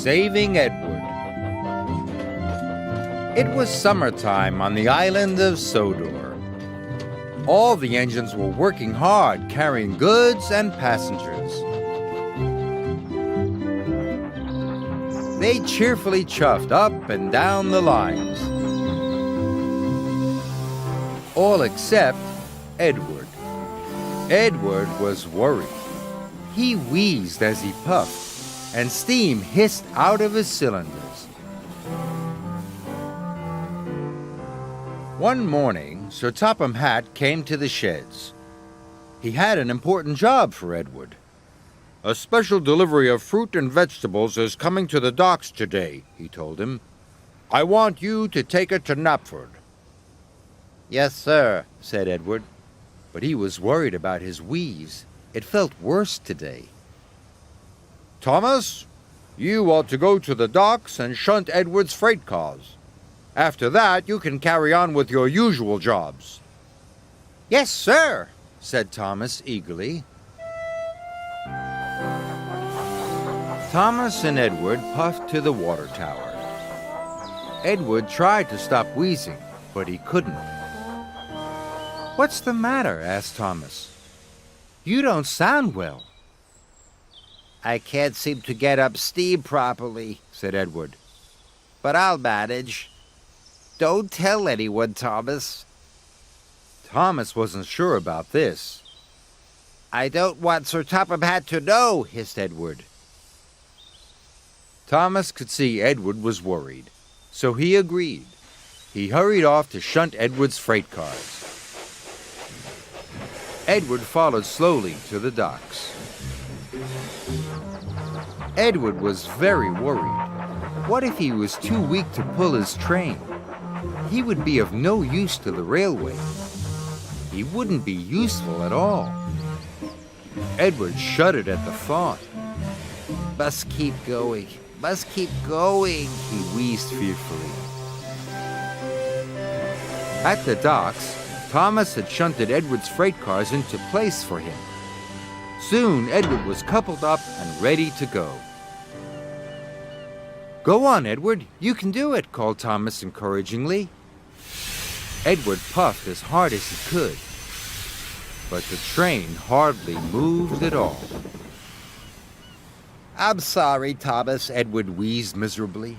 Saving Edward. It was summertime on the island of Sodor. All the engines were working hard, carrying goods and passengers. They cheerfully chuffed up and down the lines. All except Edward. Edward was worried. He wheezed as he puffed, and steam hissed out of his cylinders. One morning, Sir Topham Hatt came to the sheds. He had an important job for Edward. "A special delivery of fruit and vegetables is coming to the docks today," he told him. "I want you to take it to Knapford." "Yes, sir," said Edward, but he was worried about his wheeze. It felt worse today. "Thomas, you ought to go to the docks and shunt Edward's freight cars. After that, you can carry on with your usual jobs." "Yes, sir," said Thomas eagerly. Thomas and Edward puffed to the water tower. Edward tried to stop wheezing, but he couldn't. "What's the matter?" asked Thomas. "You don't sound well." "I can't seem to get up steam properly," said Edward. "But I'll manage. Don't tell anyone, Thomas." Thomas wasn't sure about this. "I don't want Sir Topham Hatt to know," hissed Edward. Thomas could see Edward was worried, so he agreed. He hurried off to shunt Edward's freight cars. Edward followed slowly to the docks. Edward was very worried. What if he was too weak to pull his train? He would be of no use to the railway. He wouldn't be useful at all. Edward shuddered at the thought. "Must keep going, must keep going," he wheezed fearfully. At the docks, Thomas had shunted Edward's freight cars into place for him. Soon, Edward was coupled up and ready to go. "Go on, Edward, you can do it," called Thomas encouragingly. Edward puffed as hard as he could, but the train hardly moved at all. "I'm sorry, Thomas," Edward wheezed miserably.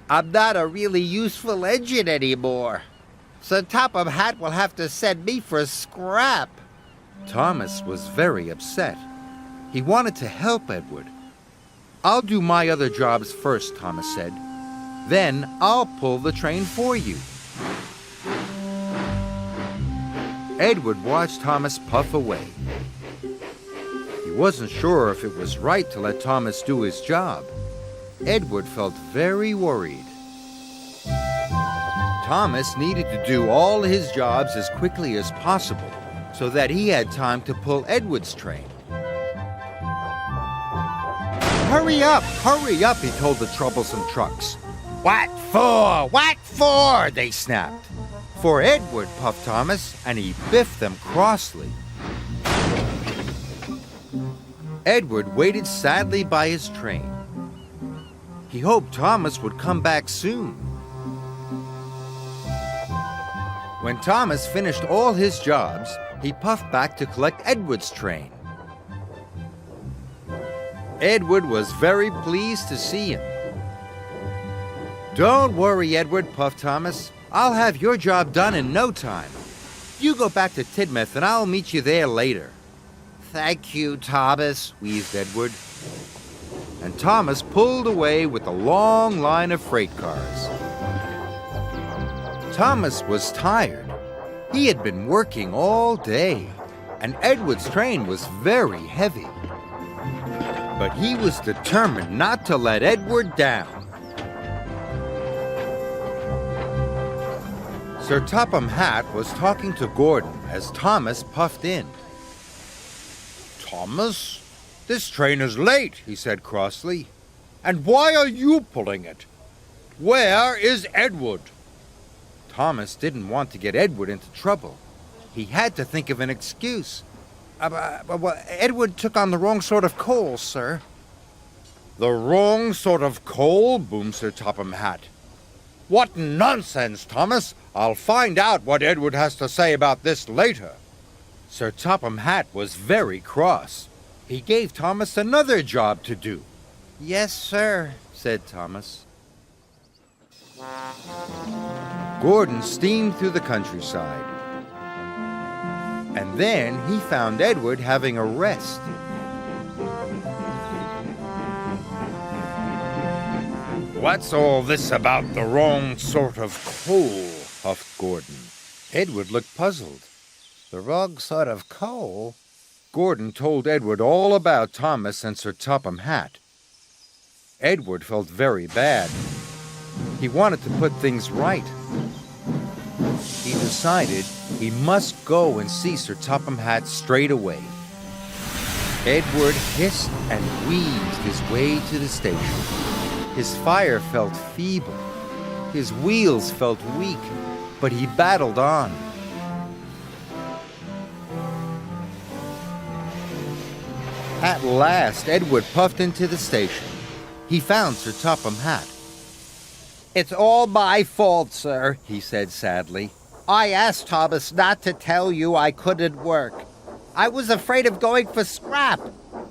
"I'm not a really useful engine anymore. Sir Topham Hatt will have to send me for scrap." Thomas was very upset. He wanted to help Edward. "I'll do my other jobs first," Thomas said. "Then I'll pull the train for you." Edward watched Thomas puff away. He wasn't sure if it was right to let Thomas do his job. Edward felt very worried. Thomas needed to do all his jobs as quickly as possible so that he had time to pull Edward's train. Hurry up, he told the troublesome trucks. "What for? What for?" they snapped. "For Edward," puffed Thomas, and he biffed them crossly. Edward waited sadly by his train. He hoped Thomas would come back soon. When Thomas finished all his jobs, he puffed back to collect Edward's train. Edward was very pleased to see him. "Don't worry, Edward," puffed Thomas. "I'll have your job done in no time. You go back to Tidmouth and I'll meet you there later." "Thank you, Thomas," wheezed Edward. And Thomas pulled away with a long line of freight cars. Thomas was tired. He had been working all day, and Edward's train was very heavy. But he was determined not to let Edward down. Sir Topham Hatt was talking to Gordon as Thomas puffed in. "Thomas, this train is late," he said crossly. "And why are you pulling it? Where is Edward?" Thomas didn't want to get Edward into trouble. He had to think of an excuse. Edward took on the wrong sort of coal, sir." The wrong sort of coal, boomed Sir Topham Hatt. What nonsense, Thomas! I'll find out what Edward has to say about this later. Sir Topham Hatt was very cross. He gave Thomas another job to do. Yes, sir, said Thomas. Gordon steamed through the countryside. And then he found Edward having a rest. What's all this about the wrong sort of coal? Huffed Gordon. Edward looked puzzled. The wrong sort of coal? Gordon told Edward all about Thomas and Sir Topham Hatt. Edward felt very bad. He wanted to put things right. He decided he must go and see Sir Topham Hatt straight away. Edward hissed and wheezed his way to the station. His fire felt feeble. His wheels felt weak, but he battled on. At last, Edward puffed into the station. He found Sir Topham Hatt. It's all my fault, sir, he said sadly. I asked Thomas not to tell you I couldn't work. I was afraid of going for scrap.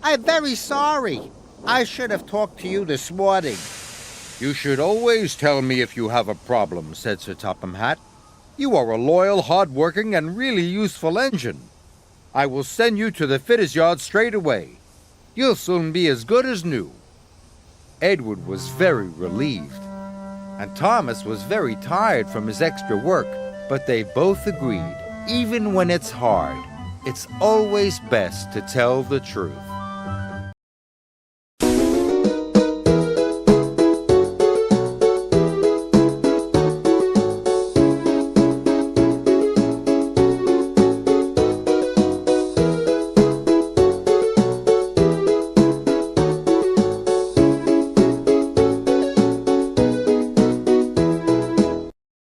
I'm very sorry. I should have talked to you this morning. You should always tell me if you have a problem, said Sir Topham Hatt. You are a loyal, hard-working, and really useful engine. I will send you to the fitters' yard straight away. You'll soon be as good as new. Edward was very relieved, and Thomas was very tired from his extra work, but they both agreed, even when it's hard, it's always best to tell the truth.